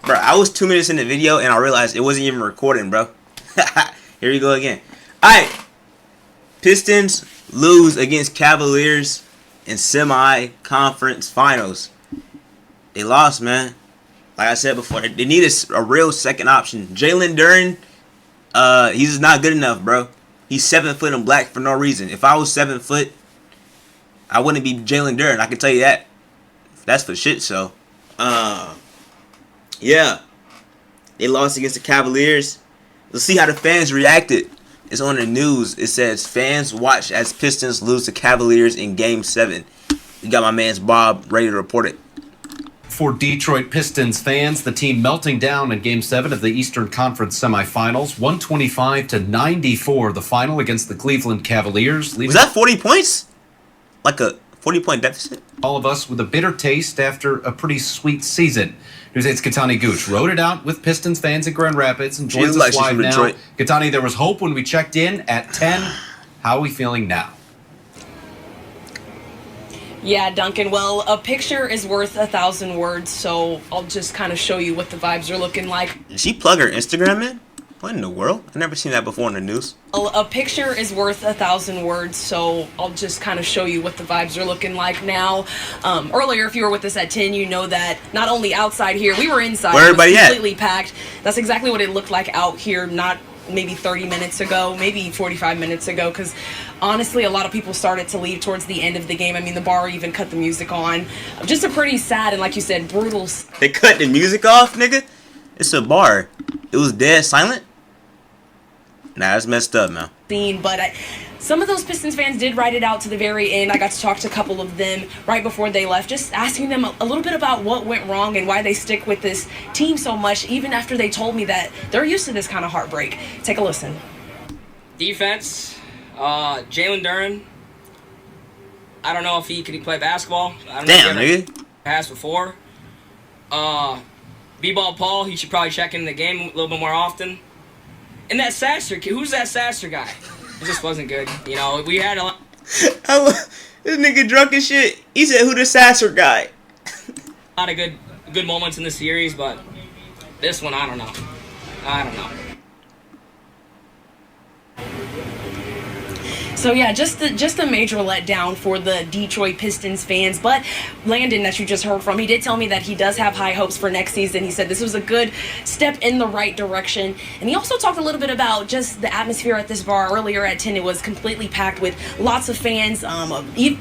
Bro, I was 2 minutes in the video and I realized it wasn't even recording, bro. Here we go again. Alright. Pistons lose against Cavaliers in semi-conference finals. They lost, man. Like I said before, they need a real second option. Jalen Duren, he's not good enough, bro. He's 7 foot and black for no reason. If I was 7 foot, I wouldn't be Jalen Duren. I can tell you that. That's for shit, so. Yeah. They lost against the Cavaliers. Let's see how the fans reacted. It's on the news. It says, fans watch as Pistons lose to Cavaliers in Game 7. You got my man's Bob ready to report it. For Detroit Pistons fans, the team melting down in Game 7 of the Eastern Conference semifinals. 125-94, the final against the Cleveland Cavaliers. Was that 40 points? Like a 40-point deficit? All of us with a bitter taste after a pretty sweet season. News 8's Katani Gooch wrote it out with Pistons fans in Grand Rapids and joins us live now. Katani, there was hope when we checked in at 10. How are we feeling now? Yeah, Duncan, well, a picture is worth 1,000 words, so I'll just kind of show you what the vibes are looking like. Did she plug her Instagram in? What in the world? I've never seen that before in the news. A picture is worth 1,000 words, so I'll just kind of show you what the vibes are looking like now. Earlier, if you were with us at 10, you know that not only outside here, we were inside. Where everybody at? Completely packed. That's exactly what it looked like out here, not maybe 30 minutes ago, maybe 45 minutes ago, because honestly, a lot of people started to leave towards the end of the game. I mean, the bar even cut the music on. Just a pretty sad and, like you said, brutal. They cut the music off, nigga? It's a bar. It was dead silent? Nah, that's messed up, man. But some of those Pistons fans did write it out to the very end. I got to talk to a couple of them right before they left, just asking them a little bit about what went wrong and why they stick with this team so much, even after they told me that they're used to this kind of heartbreak. Take a listen. Defense, Jalen Duren. I don't know if he could play basketball. I don't Damn, know if he nigga. passed before. B-Ball Paul, he should probably check in the game a little bit more often. And that Sasser kid, who's that Sasser guy? It just wasn't good. You know, we had a lot. This nigga drunk as shit. He said, who the Sasser guy? A lot of good moments in the series, but this one, I don't know. So yeah, just a major letdown for the Detroit Pistons fans. But Landon, that you just heard from, he did tell me that he does have high hopes for next season. He said this was a good step in the right direction. And he also talked a little bit about just the atmosphere at this bar. Earlier at 10, it was completely packed with lots of fans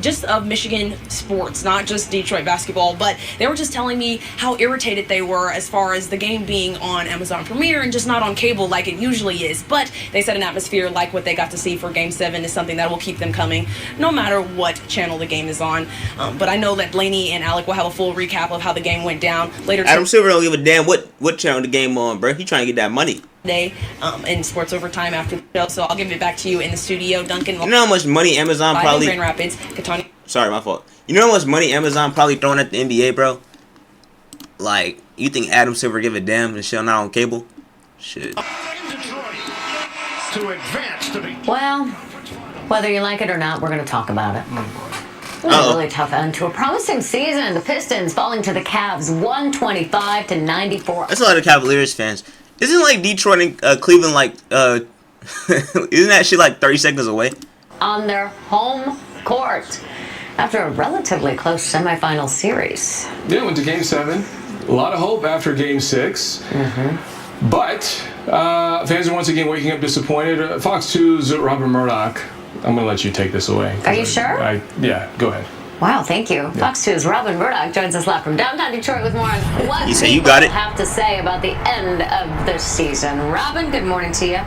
just of Michigan sports, not just Detroit basketball. But they were just telling me how irritated they were as far as the game being on Amazon Premiere and just not on cable like it usually is. But they said an atmosphere like what they got to see for Game 7 is something that will keep them coming no matter what channel the game is on. But I know that Blaney and Alec will have a full recap of how the game went down later. Adam Silver don't give a damn what channel the game on, bro. He trying to get that money. Today in Sports Overtime after the show. So I'll give it back to you in the studio, Duncan. You know how much money Amazon probably... Grand Rapids, Katani. Sorry, my fault. You know how much money Amazon probably throwing at the NBA, bro? Like, you think Adam Silver give a damn and shit not on cable? Shit. Well, whether you like it or not, we're going to talk about it. It was a really tough end to a promising season. The Pistons falling to the Cavs 125-94. That's a lot of Cavaliers fans. Isn't like Detroit and Cleveland like isn't that shit like 30 seconds away? On their home court after a relatively close semifinal series. Yeah, went to Game 7. A lot of hope after Game 6. But fans are once again waking up disappointed. Fox 2's Robert Murdoch. I'm going to let you take this away. Are you sure? Yeah, go ahead. Wow, thank you. Yeah. Fox 2's Robin Murdoch joins us live from downtown Detroit with more on what you say people you got it. have to say about the end of the season. Robin, good morning to you.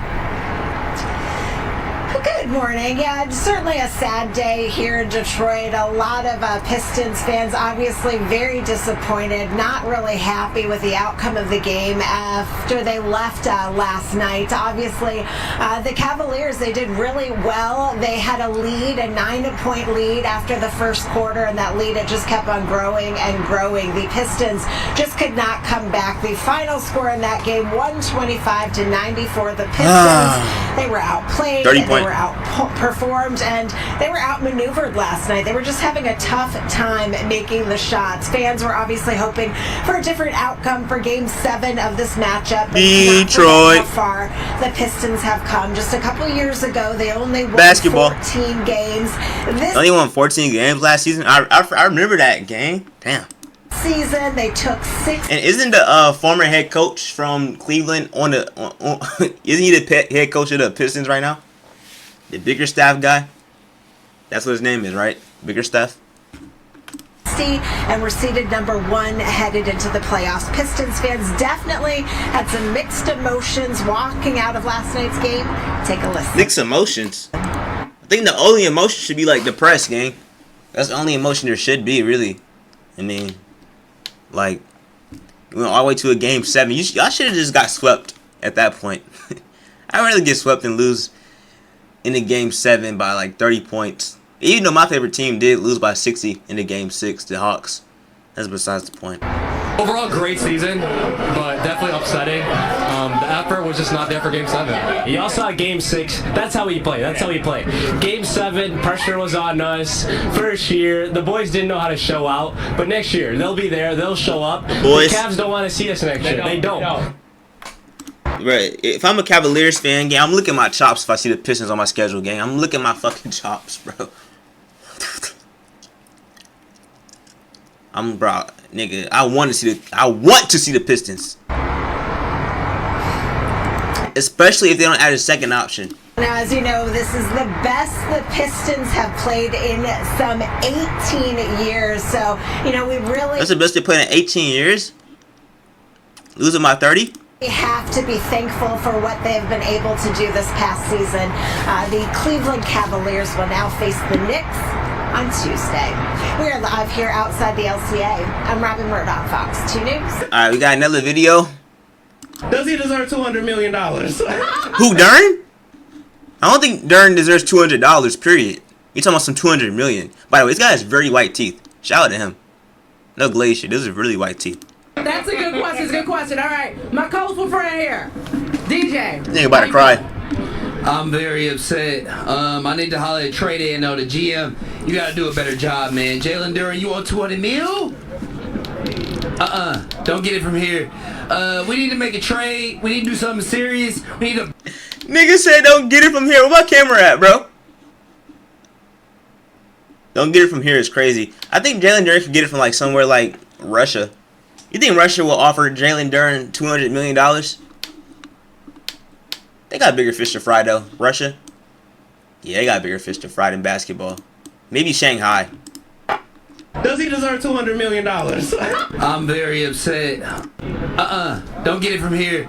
Good morning. Yeah, it's certainly a sad day here in Detroit. A lot of Pistons fans obviously very disappointed, not really happy with the outcome of the game after they left last night. Obviously, the Cavaliers, they did really well. They had a lead, a 9-point lead after the first quarter, and that lead, it just kept on growing and growing. The Pistons just could not come back. The final score in that game, 125-94. The Pistons, they were outplayed. 30 points. They were out performed, and they were outmaneuvered last night. They were just having a tough time making the shots. Fans were obviously hoping for a different outcome for Game 7 of this matchup. Detroit. How far the Pistons have come. Just a couple years ago, they only won Basketball. 14 games. This only won 14 games last season. I remember that game. Damn. season, they took 6. And isn't the former head coach from Cleveland isn't he the head coach of the Pistons right now? The Bickerstaff guy? That's what his name is, right? Bickerstaff? And were seeded number 1 headed into the playoffs. Pistons fans definitely had some mixed emotions walking out of last night's game. Take a listen. Mixed emotions? I think the only emotion should be like depressed, gang. That's the only emotion there should be, really. I mean, like, we went all the way to a Game 7. Y'all should have just got swept at that point. I'd rather get swept than lose in a Game 7 by like 30 points. Even though my favorite team did lose by 60 in the Game 6, the Hawks. That's besides the point. Overall, great season, but definitely upsetting. The effort was just not there for Game 7. Y'all saw Game 6. That's how we play. That's how we play. Game 7, pressure was on us. First year, the boys didn't know how to show out. But next year, they'll be there. They'll show up. Boys. The Cavs don't want to see us next year. They don't. Right. If I'm a Cavaliers fan, gang, I'm looking at my chops if I see the Pistons on my schedule, gang. I'm looking at my fucking chops, bro. Nigga, I want to see the Pistons. Especially if they don't add a second option. Now, as you know, this is the best the Pistons have played in some 18 years. So, you know, we really... That's the best they played in 18 years? Losing by 30? We have to be thankful for what they've been able to do this past season. The Cleveland Cavaliers will now face the Knicks on Tuesday. We are live here outside the LCA. I'm Robin Murdoch, Fox 2 News. Alright, we got another video. Does he deserve $200 million? Who, Dern? I don't think Dern deserves $200, period. You're talking about some $200 million. By the way, this guy has very white teeth. Shout out to him. No glaze shit. Those are really white teeth. That's a good question. It's a good question. All right. My colorful friend here. DJ. Think about to cry. I'm very upset. I need to holler at Trey Day and know the GM. You gotta do a better job, man. Jalen Duren, you want 200 mil? Don't get it from here. We need to make a trade. We need to do something serious. We need to... Nigga said don't get it from here. Where my camera at, bro? Don't get it from here is crazy. I think Jalen Duren could get it from like somewhere like Russia. You think Russia will offer Jalen Duren $200 million? They got bigger fish to fry, though. Russia? Yeah, they got bigger fish to fry than basketball. Maybe Shanghai. Does he deserve $200 million? I'm very upset. Don't get it from here.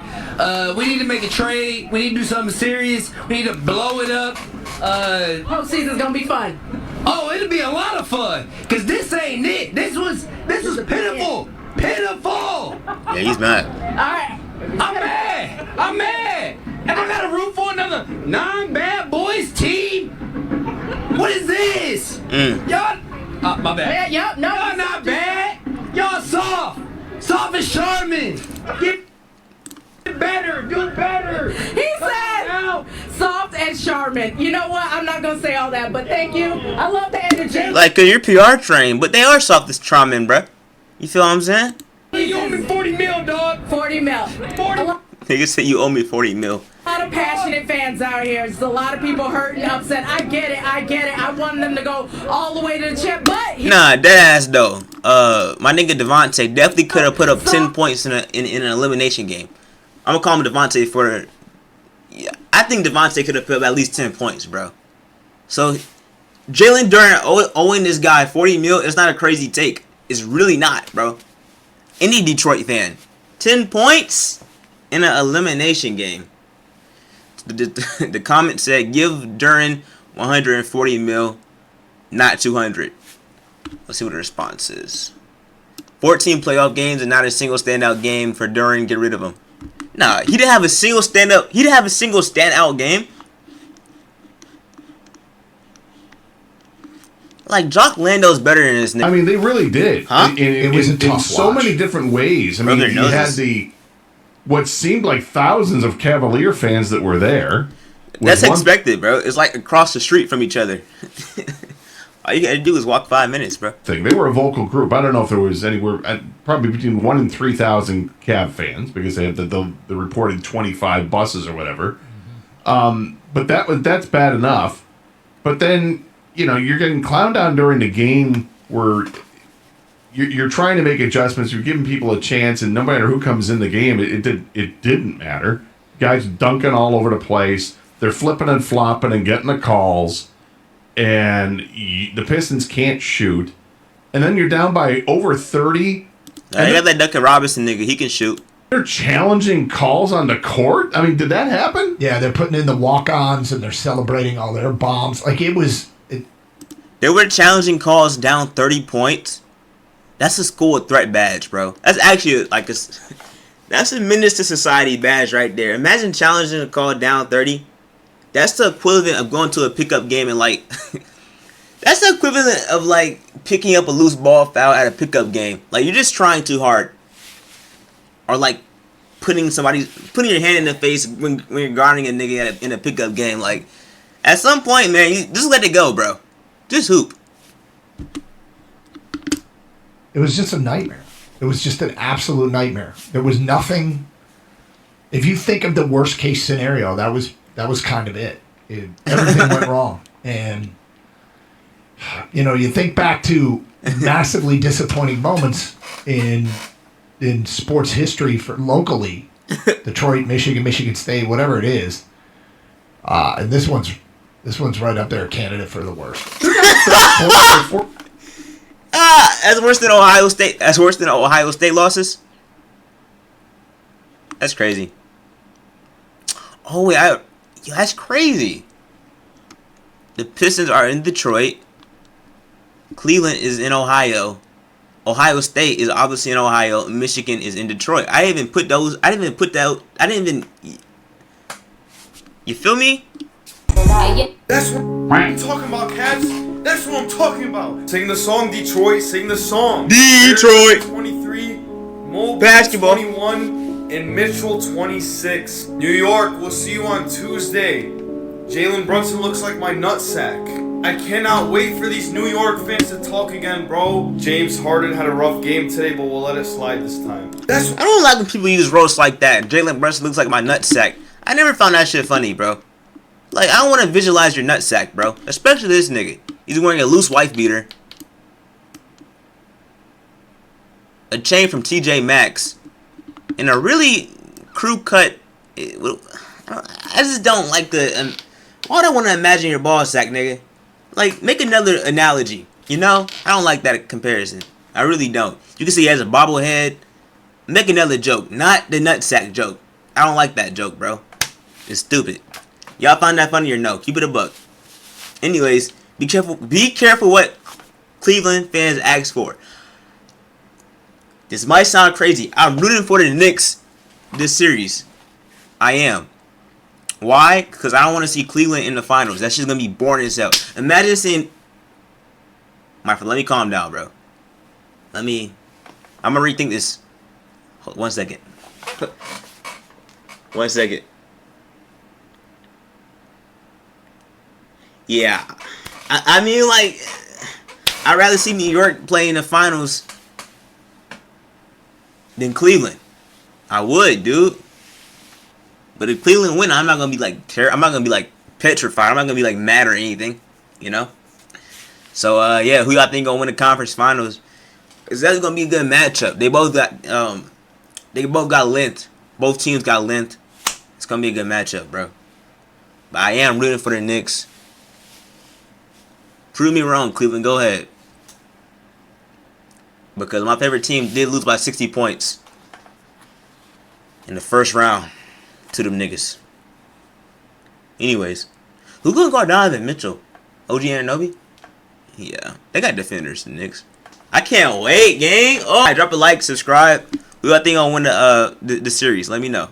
We need to make a trade. We need to do something serious. We need to blow it up. Postseason's gonna be fun. Oh, it'll be a lot of fun. Cause this ain't it. This was pitiful. Pitiful. Yeah, he's mad. All right. I'm mad. And I gotta root for another non-bad boys team. What is this? Y'all, my bad. Yeah, no, y'all not bad. Y'all soft. Soft as Charmin. Get better. Do better. He said soft and Charmin. You know what? I'm not gonna say all that, but thank you. I love the energy. Like, cause you're PR trained, but they are soft as Charmin, bruh. You feel what I'm saying? You owe me 40 mil, dog. 40 mil. 40. Nigga said you owe me 40 mil. A lot of passionate fans out here. There's a lot of people hurt and upset. I get it. I want them to go all the way to the chip, but Nah, dead ass though. My nigga Devontae definitely could have put up 10 points in an elimination game. I'm gonna call him Devontae for. Yeah, I think Devontae could have put up at least 10 points, bro. So Jalen Duren owing this guy 40 mil. It's not a crazy take. It's really not, bro. Any Detroit fan, 10 points in an elimination game. The comment said, give Duren 140 mil, not 200. Let's see what the response is. 14 playoff games and not a single standout game for Duren. Get rid of him. Nah, he didn't have a single standout. He didn't have a single standout game. Like, Jock Lando's better than this nigga. I mean, they really did. Huh? It was in so many different ways. I mean, you had what seemed like thousands of Cavalier fans that were there. That's expected, bro. It's like across the street from each other. All you gotta do is walk 5 minutes, bro. They were a vocal group. I don't know if there was anywhere, probably between 1,000 and 3,000 Cav fans, because they had the reported 25 buses or whatever. But that's bad enough. But then, you're getting clowned on during the game where you're trying to make adjustments. You're giving people a chance, and no matter who comes in the game, it didn't matter. Guys dunking all over the place. They're flipping and flopping and getting the calls. And the Pistons can't shoot. And then you're down by over 30. You got that Duncan Robinson nigga. He can shoot. They're challenging calls on the court? I mean, did that happen? Yeah, they're putting in the walk-ons and they're celebrating all their bombs. Like, it was... They were challenging calls down 30 points. That's a school threat badge, bro. That's actually like that's a menace to society badge right there. Imagine challenging a call down 30. That's the equivalent of going to a pickup game and that's the equivalent of picking up a loose ball foul at a pickup game. Like, you're just trying too hard. Or putting your hand in the face when you're guarding a nigga in a pickup game. Like, at some point, man, you just let it go, bro. Just hoop. It was just a nightmare. It was just an absolute nightmare. There was nothing. If you think of the worst case scenario, that was kind of it. Everything went wrong. And, you think back to massively disappointing moments in sports history for locally, Detroit, Michigan State, whatever it is. And this one's right up there, candidate for the worst. That's worse than Ohio State. That's worse than Ohio State losses. That's crazy. Oh wait, that's crazy. The Pistons are in Detroit. Cleveland is in Ohio. Ohio State is obviously in Ohio. Michigan is in Detroit. I didn't even put those. I didn't even put that. I didn't even. You feel me? That's what I'm talking about, cats. That's what I'm talking about. Sing the song, Detroit. Sing the song. Detroit. 23, Mobile Basketball. 21, and Mitchell 26. New York, we'll see you on Tuesday. Jalen Brunson looks like my nutsack. I cannot wait for these New York fans to talk again, bro. James Harden had a rough game today, but we'll let it slide this time. I don't like when people use roast like that. Jalen Brunson looks like my nutsack. I never found that shit funny, bro. Like, I don't want to visualize your nutsack, bro. Especially this nigga. He's wearing a loose wife beater. A chain from TJ Maxx. And a really crew cut. I just don't like the... why do I want to imagine your ball sack, nigga? Like, make another analogy. You know? I don't like that comparison. I really don't. You can see he has a bobblehead. Make another joke. Not the nutsack joke. I don't like that joke, bro. It's stupid. Y'all find that funny or no? Keep it a buck. Anyways, be careful. Be careful what Cleveland fans ask for. This might sound crazy. I'm rooting for the Knicks this series. I am. Why? Because I don't want to see Cleveland in the finals. That's just going to be boring as hell. Imagine seeing... My friend, let me calm down, bro. I'm going to rethink this. Hold, 1 second. 1 second. Yeah. I mean, like... I'd rather see New York play in the finals than Cleveland. I would, dude. But if Cleveland win, I'm not gonna be like I'm not gonna be like petrified. I'm not gonna be like mad or anything, you know. So yeah, who y'all think gonna win the conference finals? Cause that's gonna be a good matchup. They both got length. Both teams got length. It's gonna be a good matchup, bro. But I am rooting for the Knicks. Prove me wrong, Cleveland. Go ahead. Because my favorite team did lose by 60 points in the first round to them niggas. Anyways, who gonna guard Donovan Mitchell? OG Anunoby? Yeah, they got defenders, the Knicks. I can't wait, gang. Oh, drop a like, subscribe. Who I think I'll win the series? Let me know.